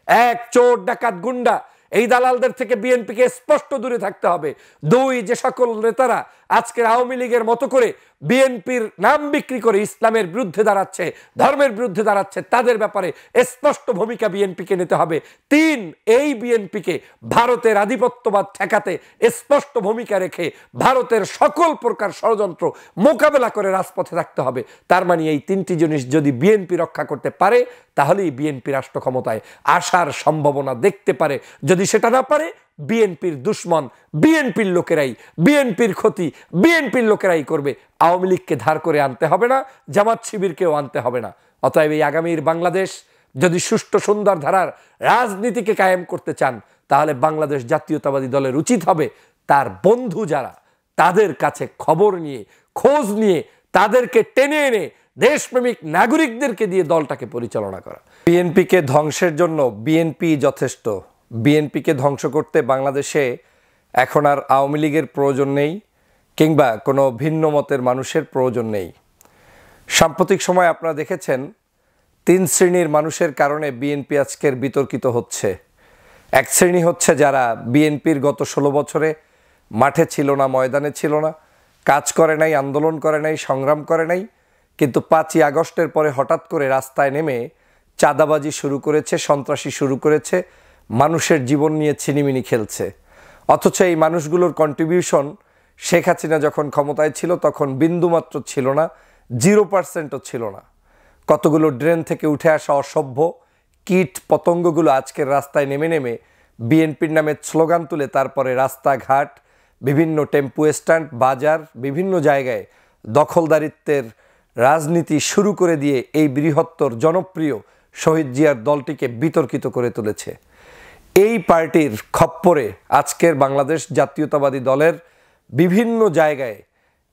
এক, চোর ডাকাত গুন্ডা এই দালালদের থেকে বিএনপিকে স্পষ্ট দূরে থাকতে হবে। দুই, যে সকল নেতারা আজকের আওয়ামী লীগের মতো করে বিএনপির নাম বিক্রি করে ইসলামের বিরুদ্ধে দাঁড়াচ্ছে, ধর্মের বিরুদ্ধে দাঁড়াচ্ছে, তাদের ব্যাপারে স্পষ্ট ভূমিকা বিএনপিকে নিতে হবে। তিন, এই বিএনপিকে ভারতের আধিপত্যবাদ ঠেকাতে স্পষ্ট ভূমিকা রেখে ভারতের সকল প্রকার ষড়যন্ত্র মোকাবেলা করে রাজপথে থাকতে হবে। তার মানে এই তিনটি জিনিস যদি বিএনপি রক্ষা করতে পারে তাহলেই বিএনপি রাষ্ট্র ক্ষমতায় আসার সম্ভাবনা দেখতে পারে। যদি সেটা না পারে, বিএনপির দুশ্মন বিএনপির লোকেরাই, বিএনপির ক্ষতি বিএনপির লোকেরাই করবে। আওয়ামী লীগকে ধার করে আনতে হবে না, জামাত শিবিরকেও আনতে হবে না। অতএব এই আগামীর বাংলাদেশ যদি সুষ্ঠু সুন্দর ধারার রাজনীতিকে কায়েম করতে চান, তাহলে বাংলাদেশ জাতীয়তাবাদী দলের উচিত হবে তার বন্ধু যারা, তাদের কাছে খবর নিয়ে, খোঁজ নিয়ে, তাদেরকে টেনে এনে দেশপ্রেমিক নাগরিকদেরকে দিয়ে দলটাকে পরিচালনা করা। বিএনপিকে ধ্বংসের জন্য বিএনপি যথেষ্ট। বিএনপিকে ধ্বংস করতে বাংলাদেশে এখন আর আওয়ামী লীগের প্রয়োজন নেই, কিংবা কোনো ভিন্ন মতের মানুষের প্রয়োজন নেই। সাম্প্রতিক সময় আপনারা দেখেছেন 3 শ্রেণীর মানুষের কারণে বিএনপি আজকের বিতর্কিত হচ্ছে। এক শ্রেণী হচ্ছে যারা বিএনপির গত 16 বছরে মাঠে ছিল না, ময়দানে ছিল না, কাজ করে নাই, আন্দোলন করে নাই, সংগ্রাম করে নাই, কিন্তু 5ই আগস্টের পরে হঠাৎ করে রাস্তায় নেমে চাঁদাবাজি শুরু করেছে, সন্ত্রাসী শুরু করেছে, মানুষের জীবন নিয়ে ছিনিমিনি খেলছে। অথচ এই মানুষগুলোর কন্ট্রিবিউশন শেখ হাসিনা যখন ক্ষমতায় ছিল তখন বিন্দুমাত্র ছিল না, 0%ও ছিল না। কতগুলো ড্রেন থেকে উঠে আসা অসভ্য কীট পতঙ্গগুলো আজকের রাস্তায় নেমে নেমে বিএনপির নামে স্লোগান তুলে তারপরে রাস্তাঘাট, বিভিন্ন টেম্পু স্ট্যান্ড, বাজার, বিভিন্ন জায়গায় দখলদারিত্বের রাজনীতি শুরু করে দিয়ে এই বৃহত্তর জনপ্রিয় শহীদ জিয়ার দলটিকে বিতর্কিত করে তুলেছে। এই পার্টির খপ্পরে আজকের বাংলাদেশ জাতীয়তাবাদী দলের বিভিন্ন জায়গায়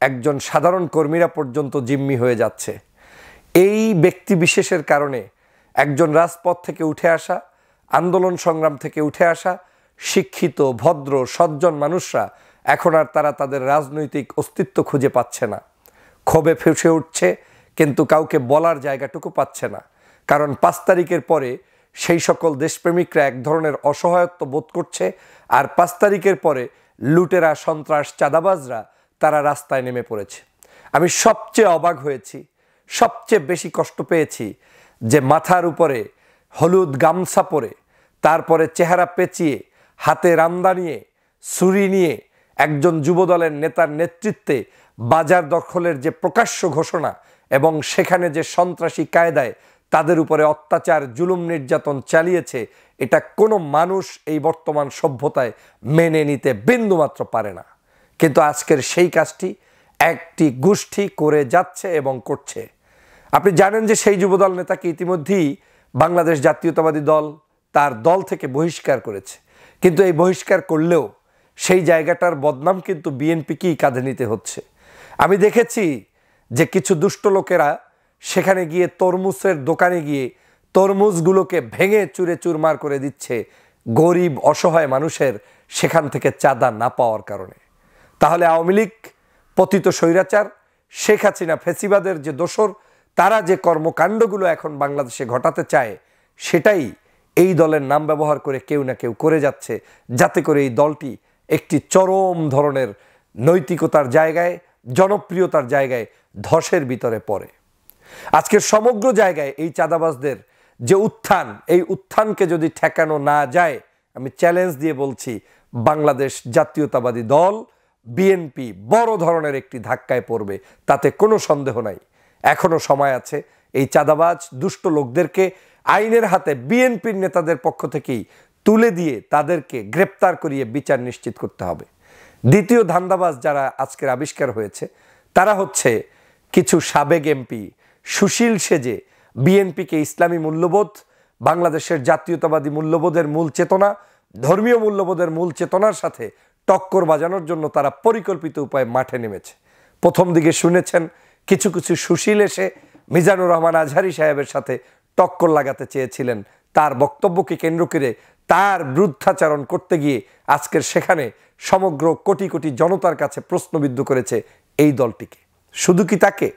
একজন সাধারণ কর্মীরা পর্যন্ত জিম্মি হয়ে যাচ্ছে। এই ব্যক্তি বিশেষের কারণে একজন রাজপথ থেকে উঠে আসা, আন্দোলন সংগ্রাম থেকে উঠে আসা শিক্ষিত, ভদ্র, সজ্জন মানুষরা এখন আর তাদের রাজনৈতিক অস্তিত্ব খুঁজে পাচ্ছে না। ক্ষোভে ফেঁসে উঠছে, কিন্তু কাউকে বলার জায়গাটুকু পাচ্ছে না। কারণ 5 তারিখের পরে সেই সকল দেশপ্রেমিকরা এক ধরনের অসহায়ত্ব বোধ করছে, আর 5 তারিখের পরে লুটেরা, সন্ত্রাস, চাঁদাবাজরা তারা রাস্তায় নেমে পড়েছে। আমি সবচেয়ে অবাক হয়েছি, সবচেয়ে বেশি কষ্ট পেয়েছি যে মাথার উপরে হলুদ গামছা পরে, তারপরে চেহারা পেঁচিয়ে, হাতে রামদা নিয়ে, ছুরি নিয়ে একজন যুবদলের নেতার নেতৃত্বে বাজার দখলের যে প্রকাশ্য ঘোষণা এবং সেখানে যে সন্ত্রাসী কায়দায় তাদের উপরে অত্যাচার, জুলুম, নির্যাতন চালিয়েছে, এটা কোনো মানুষ এই বর্তমান সভ্যতায় মেনে নিতে বিন্দুমাত্র পারে না। কিন্তু আজকের সেই কাজটি একটি গোষ্ঠী করে যাচ্ছে এবং করছে। আপনি জানেন যে সেই যুবদল নেতাকে ইতিমধ্যেই বাংলাদেশ জাতীয়তাবাদী দল তার দল থেকে বহিষ্কার করেছে। কিন্তু এই বহিষ্কার করলেও সেই জায়গাটার বদনাম কিন্তু বিএনপিকেই কাঁধে নিতে হচ্ছে। আমি দেখেছি যে কিছু দুষ্ট লোকেরা সেখানে গিয়ে তরমুজের দোকানে গিয়ে তরমুজগুলোকে ভেঙে চুরে চুরমার করে দিচ্ছে গরিব অসহায় মানুষের সেখান থেকে চাঁদা না পাওয়ার কারণে। তাহলে আওয়ামী লীগ, পতিত স্বৈরাচার, শেখ হাসিনা, ফেসিবাদের যে দোসর, তারা যে কর্মকাণ্ডগুলো এখন বাংলাদেশে ঘটাতে চায়, সেটাই এই দলের নাম ব্যবহার করে কেউ না কেউ করে যাচ্ছে, যাতে করে এই দলটি একটি চরম ধরনের নৈতিকতার জায়গায়, জনপ্রিয়তার জায়গায় ধসের ভিতরে পড়ে। আজকের সমগ্র জায়গায় এই চাঁদাবাজদের যে উত্থান, এই উত্থানকে যদি ঠেকানো না যায়, আমি চ্যালেঞ্জ দিয়ে বলছি, বাংলাদেশ জাতীয়তাবাদী দল বিএনপি বড় ধরনের একটি ধাক্কায় পড়বে, তাতে কোনো সন্দেহ নাই। এখনো সময় আছে এই চাঁদাবাজ দুষ্ট লোকদেরকে আইনের হাতে বিএনপির নেতাদের পক্ষ থেকেই তুলে দিয়ে তাদেরকে গ্রেপ্তার করিয়ে বিচার নিশ্চিত করতে হবে। দ্বিতীয় ধান্দাবাজ যারা আজকের আবিষ্কার হয়েছে, তারা হচ্ছে কিছু সাবেক এমপি সুশীল সেজে বিএনপিকে ইসলামী মূল্যবোধ, বাংলাদেশের জাতীয়তাবাদী মূল্যবোধের মূল চেতনা, ধর্মীয় মূল্যবোধের মূল চেতনার সাথে টক্কর বাজানোর জন্য তারা পরিকল্পিত উপায়ে মাঠে নেমেছে। প্রথম দিকে শুনেছেন কিছু কিছু সুশীল এসে মিজানুর রহমান আজহারি সাহেবের সাথে টক্কর লাগাতে চেয়েছিলেন, তার বক্তব্যকে কেন্দ্র করে তার বিরুদ্ধাচারণ করতে গিয়ে আজকের সেখানে সমগ্র কোটি কোটি জনতার কাছে প্রশ্নবিদ্ধ করেছে এই দলটিকে। শুধু কি তাকে?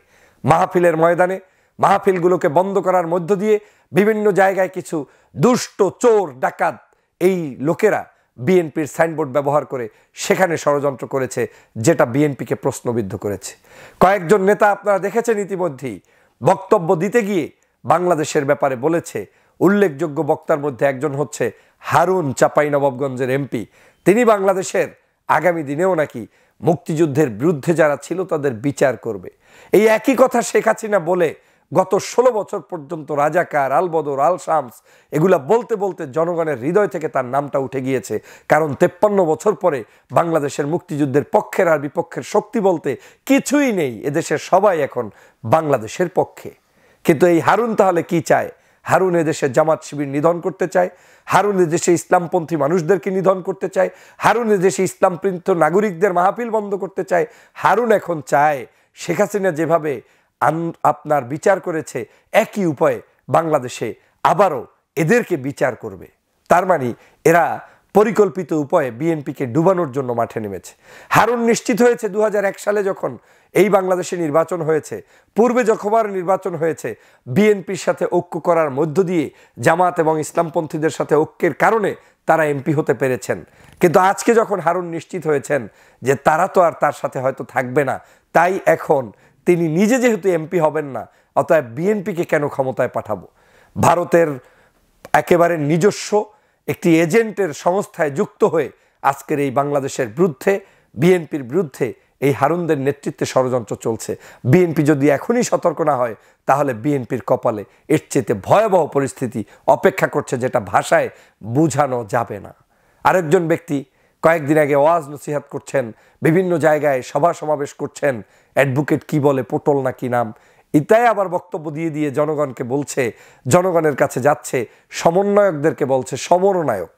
মাহফিলের ময়দানে মাহফিলগুলোকে বন্ধ করার মধ্য দিয়ে বিভিন্ন জায়গায় কিছু দুষ্ট চোর ডাকাত এই লোকেরা বিএনপির সাইনবোর্ড ব্যবহার করে সেখানে ষড়যন্ত্র করেছে, যেটা বিএনপিকে প্রশ্নবিদ্ধ করেছে। কয়েকজন নেতা আপনারা দেখেছেন ইতিমধ্যেই বক্তব্য দিতে গিয়ে বাংলাদেশের ব্যাপারে বলেছে। উল্লেখযোগ্য বক্তার মধ্যে একজন হচ্ছে হারুন, চাঁপাইনবাবগঞ্জের এমপি। তিনি বাংলাদেশের আগামী দিনেও নাকি মুক্তিযুদ্ধের বিরুদ্ধে যারা ছিল তাদের বিচার করবে। এই একই কথা শেখ হাসিনা বলে গত 16 বছর পর্যন্ত রাজাকার, আলবদর, আল শামস এগুলা বলতে বলতে জনগণের হৃদয় থেকে তার নামটা উঠে গিয়েছে। কারণ 53 বছর পরে বাংলাদেশের মুক্তিযুদ্ধের পক্ষের আর বিপক্ষের শক্তি বলতে কিছুই নেই। এদেশের সবাই এখন বাংলাদেশের পক্ষে। কিন্তু এই হারুন তাহলে কি চায়? হারুন এদেশে জামাত শিবির নিধন করতে চায়, হারুন এদেশে ইসলামপন্থী মানুষদেরকে নিধন করতে চায়, হারুন এদেশে ইসলামপন্থী নাগরিকদের মাহফিল বন্ধ করতে চায়। হারুন এখন চায় শেখ হাসিনা যেভাবে আপনার বিচার করেছে একই উপায়ে বাংলাদেশে আবারও এদেরকে বিচার করবে। তার মানে এরা পরিকল্পিত উপায়ে বিএনপিকে ডুবানোর জন্য মাঠে নেমেছে। হারুন নিশ্চিত হয়েছে 2001 সালে যখন এই বাংলাদেশে নির্বাচন হয়েছে, পূর্বে যখনবার নির্বাচন হয়েছে বিএনপির সাথে ঐক্য করার মধ্য দিয়ে জামাত এবং ইসলামপন্থীদের সাথে ঐক্যের কারণে তারা এমপি হতে পেরেছেন। কিন্তু আজকে যখন হারুন নিশ্চিত হয়েছেন যে তারা তো আর তার সাথে হয়তো থাকবে না, তাই এখন তিনি নিজে যেহেতু এমপি হবেন না, অতএব বিএনপিকে কেন ক্ষমতায় পাঠাবো? ভারতের একেবারে নিজস্ব একটি এজেন্টের সংস্থায় যুক্ত হয়ে আজকের এই বাংলাদেশের বিরুদ্ধে, বিএনপির বিরুদ্ধে এই হারুনদের নেতৃত্বে ষড়যন্ত্র চলছে। বিএনপি যদি এখনই সতর্ক না হয় তাহলে বিএনপির কপালে এর চেয়ে ভয়াবহ পরিস্থিতি অপেক্ষা করছে, যেটা ভাষায় বোঝানো যাবে না। আরেকজন ব্যক্তি কয়েকদিন আগে ওয়াজ নসিহাত করছেন, বিভিন্ন জায়গায় সভা সমাবেশ করছেন, অ্যাডভোকেট কি বলে, পটল না কি নাম, এটাই আবার বক্তব্য দিয়ে দিয়ে জনগণকে বলছে, জনগণের কাছে যাচ্ছে, সমন্বয়কদেরকে বলছে সমরনায়ক।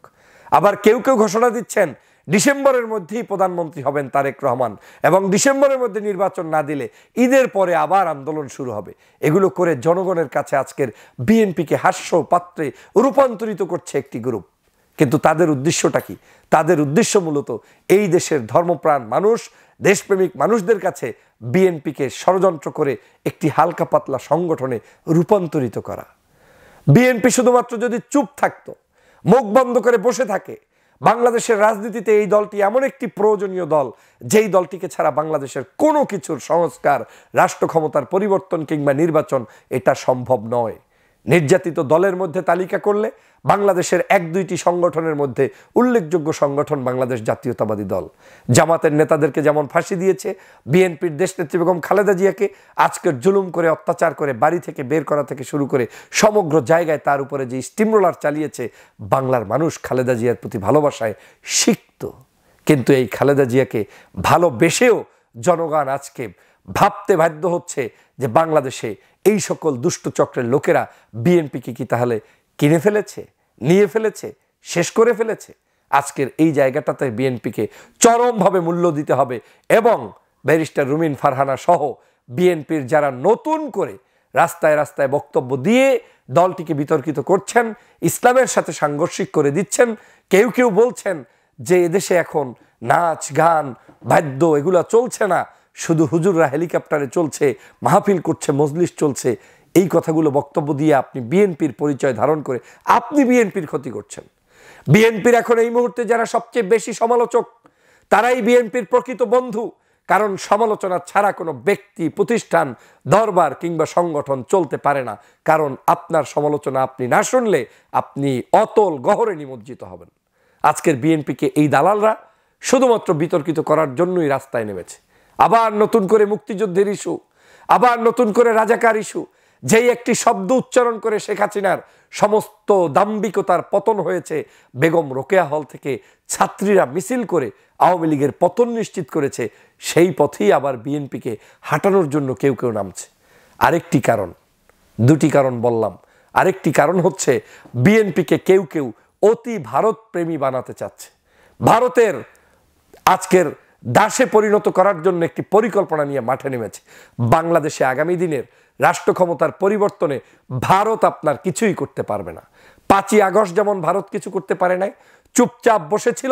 আবার কেউ কেউ ঘোষণা দিচ্ছেন ডিসেম্বরের মধ্যেই প্রধানমন্ত্রী হবেন তারেক রহমান, এবং ডিসেম্বরের মধ্যে নির্বাচন না দিলে ঈদের পরে আবার আন্দোলন শুরু হবে। এগুলো করে জনগণের কাছে আজকের বিএনপিকে হাস্য পাত্রে রূপান্তরিত করছে একটি গ্রুপ। কিন্তু তাদের উদ্দেশ্যটা কি? তাদের উদ্দেশ্য মূলত এই দেশের ধর্মপ্রাণ মানুষ, দেশপ্রেমিক মানুষদের কাছে বিএনপিকে ষড়যন্ত্র করে একটি হালকা পাতলা সংগঠনে রূপান্তরিত করা। বিএনপি শুধুমাত্র যদি চুপ থাকতো, মুখ বন্ধ করে বসে থাকে, বাংলাদেশের রাজনীতিতে এই দলটি এমন একটি প্রয়োজনীয় দল, যেই দলটিকে ছাড়া বাংলাদেশের কোনো কিছুর সংস্কার, রাষ্ট্র ক্ষমতার পরিবর্তন কিংবা নির্বাচন এটা সম্ভব নয়। নির্যাতিত দলের মধ্যে তালিকা করলে বাংলাদেশের 1-2টি সংগঠনের মধ্যে উল্লেখযোগ্য সংগঠন বাংলাদেশ জাতীয়তাবাদী দল। জামাতের নেতাদেরকে যেমন ফাঁসি দিয়েছে, বিএনপির দেশনেত্রী বেগম খালেদা জিয়াকে আজকের জুলুম করে, অত্যাচার করে, বাড়ি থেকে বের করা থেকে শুরু করে সমগ্র জায়গায় তার উপরে যে স্টিমরোলার চালিয়েছে, বাংলার মানুষ খালেদা জিয়ার প্রতি ভালোবাসায় সিক্ত। কিন্তু এই খালেদা জিয়াকে ভালোবেসেও জনগণ আজকে ভাবতে বাধ্য হচ্ছে যে বাংলাদেশে এই সকল দুষ্ট চক্রের লোকেরা বিএনপিকে কি তাহলে কিনে ফেলেছে, নিয়ে ফেলেছে, শেষ করে ফেলেছে? আজকের এই জায়গাটাতে বিএনপিকে চরমভাবে মূল্য দিতে হবে। এবং ব্যারিস্টার রুমিন ফারহানা সহ বিএনপির যারা নতুন করে রাস্তায় রাস্তায় বক্তব্য দিয়ে দলটিকে বিতর্কিত করছেন, ইসলামের সাথে সাংঘর্ষিক করে দিচ্ছেন, কেউ কেউ বলছেন যে এদেশে এখন নাচ গান বাদ্য এগুলা চলছে না, শুধু হুজুররা হেলিকপ্টারে চলছে, মাহফিল করছে, মজলিস চলছে, এই কথাগুলো বক্তব্য দিয়ে আপনি বিএনপির পরিচয় ধারণ করে আপনি বিএনপির ক্ষতি করছেন। বিএনপির এখন এই মুহূর্তে যারা সবচেয়ে বেশি সমালোচক, তারাই বিএনপির প্রকৃত বন্ধু। কারণ সমালোচনা ছাড়া কোনো ব্যক্তি, প্রতিষ্ঠান, দরবার কিংবা সংগঠন চলতে পারে না। কারণ আপনার সমালোচনা আপনি না শুনলে আপনি অতল গহরে নিমজ্জিত হবেন। আজকের বিএনপিকে এই দালালরা শুধুমাত্র বিতর্কিত করার জন্যই রাস্তায় নেমেছে। আবার নতুন করে মুক্তিযুদ্ধের ইস্যু, আবার নতুন করে রাজাকার ইস্যু, যেই একটি শব্দ উচ্চারণ করে শেখ হাসিনার সমস্ত দাম্ভিকতার পতন হয়েছে। বেগম রোকেয়া হল থেকে ছাত্রীরা মিছিল করে আওয়ামী লীগের পতন নিশ্চিত করেছে, সেই পথেই আবার বিএনপিকে হাঁটানোর জন্য কেউ কেউ নামছে। আরেকটি কারণ, দুটি কারণ বললাম, আরেকটি কারণ হচ্ছে বিএনপিকে কেউ কেউ অতি ভারত প্রেমী বানাতে চাচ্ছে। ভারতের আজকের দাসে পরিণত করার জন্য একটি পরিকল্পনা নিয়ে মাঠে নেমেছে। বাংলাদেশে আগামী দিনের রাষ্ট্র ক্ষমতার পরিবর্তনে ভারত আপনার কিছুই করতে পারবে না। 5ই আগস্ট যেমন ভারত কিছু করতে পারে নাই, চুপচাপ বসেছিল,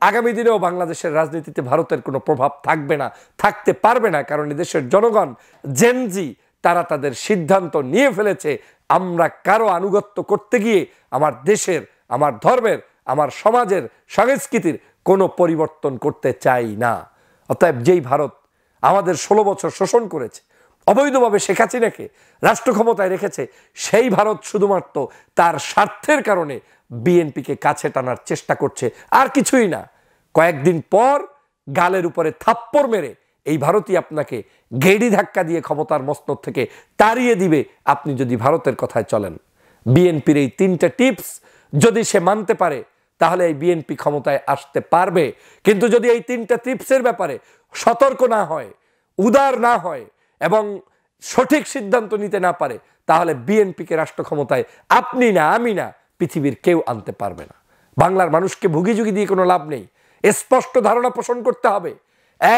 আগামী দিনেও বাংলাদেশের রাজনীতিতে ভারতের কোনো প্রভাব থাকবে না, থাকতে পারবে না। কারণ এদেশের জনগণ জেনজি, তারা তাদের সিদ্ধান্ত নিয়ে ফেলেছে। আমরা কারো আনুগত্য করতে গিয়ে আমার দেশের, আমার ধর্মের, আমার সমাজের, সংস্কৃতির কোনো পরিবর্তন করতে চাই না। অতএব যেই ভারত আমাদের 16 বছর শোষণ করেছে, অবৈধভাবে শেখ হাসিনাকে রাষ্ট্র ক্ষমতায় রেখেছে, সেই ভারত শুধুমাত্র তার স্বার্থের কারণে বিএনপিকে কাছে টানার চেষ্টা করছে, আর কিছুই না। কয়েকদিন পর গালের উপরে থাপ্পড় মেরে এই ভারতই আপনাকে গেড়ি ধাক্কা দিয়ে ক্ষমতার মসনদ থেকে তাড়িয়ে দিবে আপনি যদি ভারতের কথায় চলেন। বিএনপির এই 3টে টিপস যদি সে মানতে পারে তাহলে এই বিএনপি ক্ষমতায় আসতে পারবে। কিন্তু যদি এই 3টে টিপসের ব্যাপারে সতর্ক না হয়, উদার না হয় এবং সঠিক সিদ্ধান্ত নিতে না পারে, তাহলে বিএনপিকে রাষ্ট্র ক্ষমতায় আপনি না, আমি না, পৃথিবীর কেউ আনতে পারবে না। বাংলার মানুষকে ভুগিযুগি দিয়ে কোনো লাভ নেই। স্পষ্ট ধারণা পোষণ করতে হবে।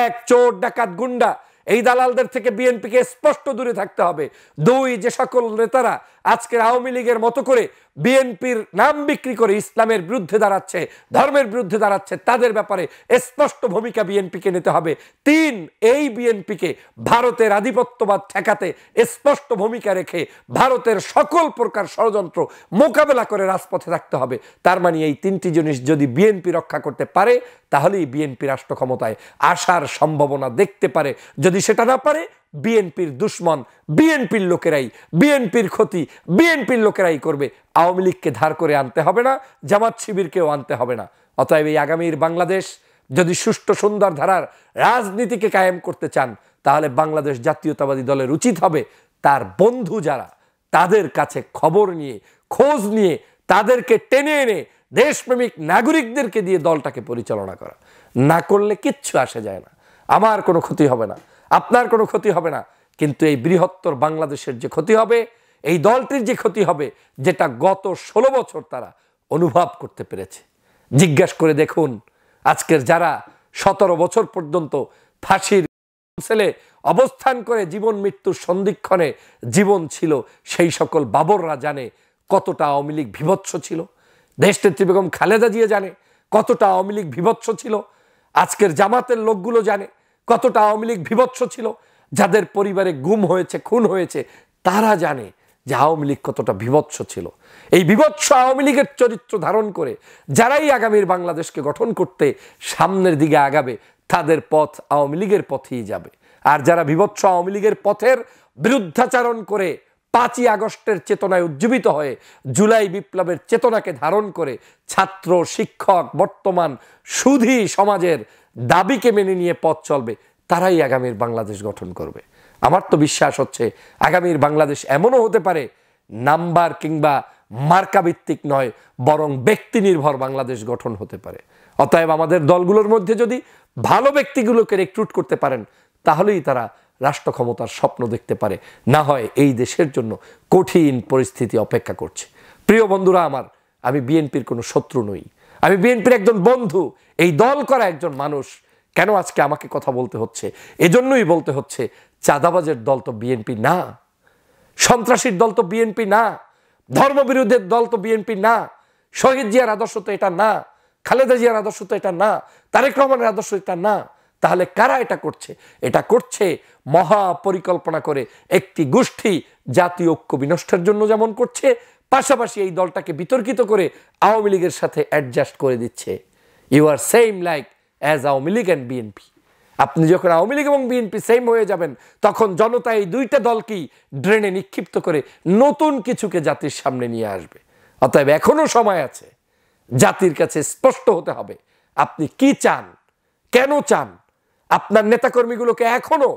এক, চোর ডাকাত গুন্ডা এই দালালদের থেকে বিএনপিকে স্পষ্ট দূরে থাকতে হবে। 2, যে সকল নেতারা আজকের আওয়ামী লীগের মতো করে বিএনপির নাম বিক্রি করে ইসলামের বিরুদ্ধে দাঁড়াচ্ছে, ধর্মের বিরুদ্ধে দাঁড়াচ্ছে, তাদের ব্যাপারে স্পষ্ট ভূমিকা বিএনপিকে নিতে হবে। 3, এই বিএনপিকে ভারতের আধিপত্যবাদ ঠেকাতে স্পষ্ট ভূমিকা রেখে ভারতের সকল প্রকার ষড়যন্ত্র মোকাবেলা করে রাজপথে থাকতে হবে। তার মানে এই 3টি জিনিস যদি বিএনপি রক্ষা করতে পারে তাহলেই বিএনপি রাষ্ট্র ক্ষমতায় আসার সম্ভাবনা দেখতে পারে। যদি সেটা না পারে, বিএনপির দুশ্মন বিএনপির লোকেরাই, বিএনপির ক্ষতি বিএনপির লোকেরাই করবে। আওয়ামী লীগকে ধার করে আনতে হবে না, জামাত শিবিরকেও আনতে হবে না। অতএব এই আগামীর বাংলাদেশ যদি সুষ্ঠু সুন্দর ধারার রাজনীতিকে কায়েম করতে চান, তাহলে বাংলাদেশ জাতীয়তাবাদী দলের উচিত হবে তার বন্ধু যারা, তাদের কাছে খবর নিয়ে, খোঁজ নিয়ে, তাদেরকে টেনে এনে দেশপ্রেমিক নাগরিকদেরকে দিয়ে দলটাকে পরিচালনা করা। না করলে কিচ্ছু আসে যায় না। আমার কোনো ক্ষতি হবে না, আপনার কোনো ক্ষতি হবে না, কিন্তু এই বৃহত্তর বাংলাদেশের যে ক্ষতি হবে, এই দলটির যে ক্ষতি হবে, যেটা গত 16 বছর তারা অনুভব করতে পেরেছে। জিজ্ঞাসা করে দেখুন, আজকের যারা 17 বছর পর্যন্ত ফাঁসির ছেলে অবস্থান করে জীবন মৃত্যুর সন্ধিক্ষণে জীবন ছিল, সেই সকল বাবররা জানে কতটা আওয়ামী লীগ বিভৎস ছিল। দেশনেত্রী বেগম খালেদা জিয়া জানে কতটা আওয়ামী লীগ বিভৎস ছিল। আজকের জামাতের লোকগুলো জানে কতটা আওয়ামী লীগ বিভৎস ছিল। যাদের পরিবারে গুম হয়েছে, খুন হয়েছে, তারা জানে যে আওয়ামী লীগ কতটা বিভৎস ছিল। এই বিভৎস আওয়ামী লীগের চরিত্র ধারণ করে যারাই আগামীর বাংলাদেশকে গঠন করতে সামনের দিকে আগাবে, তাদের পথ আওয়ামী লীগের পথেই যাবে। আর যারা বিভৎস আওয়ামী লীগের পথের বিরুদ্ধাচারণ করে 5ই আগস্টের চেতনায় উজ্জীবিত হয়ে জুলাই বিপ্লবের চেতনাকে ধারণ করে ছাত্র, শিক্ষক, বর্তমান সুধী সমাজের দাবিকে মেনে নিয়ে পথ চলবে, তারাই আগামীর বাংলাদেশ গঠন করবে। আমার তো বিশ্বাস হচ্ছে আগামীর বাংলাদেশ এমনও হতে পারে নাম্বার কিংবা মার্কা ভিত্তিক নয়, বরং ব্যক্তি নির্ভর বাংলাদেশ গঠন হতে পারে। অতএব আমাদের দলগুলোর মধ্যে যদি ভালো ব্যক্তিগুলোকে রিক্রুট করতে পারেন, তাহলেই তারা রাষ্ট্র ক্ষমতার স্বপ্ন দেখতে পারে। না হয় এই দেশের জন্য কঠিন পরিস্থিতি অপেক্ষা করছে। প্রিয় বন্ধুরা আমার, আমি বিএনপির কোনো শত্রু নই, আমি বিএনপির একজন বন্ধু, এই দল করা একজন মানুষ। কেন আজকে আমাকে কথা বলতে হচ্ছে? এজন্যই বলতে হচ্ছে, চাঁদাবাজের দল তো বিএনপি না, সন্ত্রাসীর দল তো বিএনপি না, ধর্মবিরোধীর দল তো বিএনপি না, শহীদ জিয়ার আদর্শ তো এটা না, খালেদা জিয়ার আদর্শ তো এটা না, তারেক রহমানের আদর্শ এটা না। তাহলে কারা এটা করছে? এটা করছে মহা পরিকল্পনা করে একটি গোষ্ঠী জাতীয় ঐক্য বিনষ্টের জন্য যেমন করছে, পাশাপাশি এই দলটাকে বিতর্কিত করে আওয়ামী লীগের সাথে অ্যাডজাস্ট করে দিচ্ছে। You are same like as Awami League and BNP. আপনি যখন আওয়ামী লীগ এবং বিএনপি সেম হয়ে যাবেন, তখন জনতা এই 2টা দলকেই ড্রেনে নিক্ষিপ্ত করে নতুন কিছুকে জাতির সামনে নিয়ে আসবে। অতএব এখনো সময় আছে, জাতির কাছে স্পষ্ট হতে হবে আপনি কি চান, কেন চান। আপনার নেতাকর্মীগুলোকে এখনো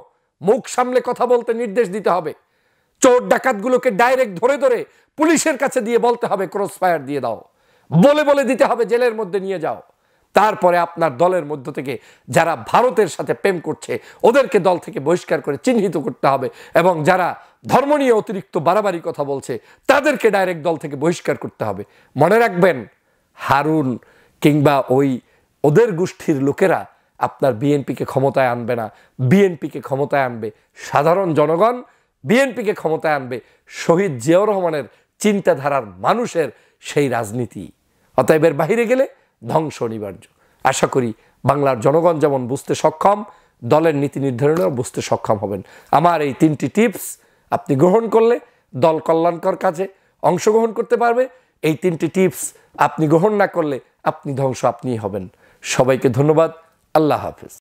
মুখ সামলে কথা বলতে নির্দেশ দিতে হবে। চোর ডাকাতগুলোকে ডাইরেক্ট ধরে ধরে পুলিশের কাছে দিয়ে বলতে হবে ক্রস ফায়ার দিয়ে দাও, বলে বলে দিতে হবে জেলের মধ্যে নিয়ে যাও। তারপরে আপনার দলের মধ্য থেকে যারা ভারতের সাথে প্রেম করছে ওদেরকে দল থেকে বহিষ্কার করে চিহ্নিত করতে হবে, এবং যারা ধর্ম নিয়ে অতিরিক্ত বাড়াবাড়ি কথা বলছে তাদেরকে ডাইরেক্ট দল থেকে বহিষ্কার করতে হবে। মনে রাখবেন, হারুন কিংবা ওদের গোষ্ঠীর লোকেরা আপনার বিএনপিকে ক্ষমতায় আনবে না। বিএনপিকে ক্ষমতায় আনবে সাধারণ জনগণ, বিএনপিকে ক্ষমতায় আনবে শহীদ জিয়াউর রহমানের চিন্তাধারার মানুষের সেই রাজনীতি। অতএব এর বাহিরে গেলে ধ্বংস অনিবার্য। আশা করি বাংলার জনগণ যেমন বুঝতে সক্ষম, দলের নীতি নির্ধারণেও বুঝতে সক্ষম হবেন। আমার এই 3টি টিপস আপনি গ্রহণ করলে দল কল্যাণকর কাজে অংশগ্রহণ করতে পারবে। এই 3টি টিপস আপনি গ্রহণ না করলে আপনি ধ্বংস আপনিই হবেন। সবাইকে ধন্যবাদ। আল্লাহ হাফেজ।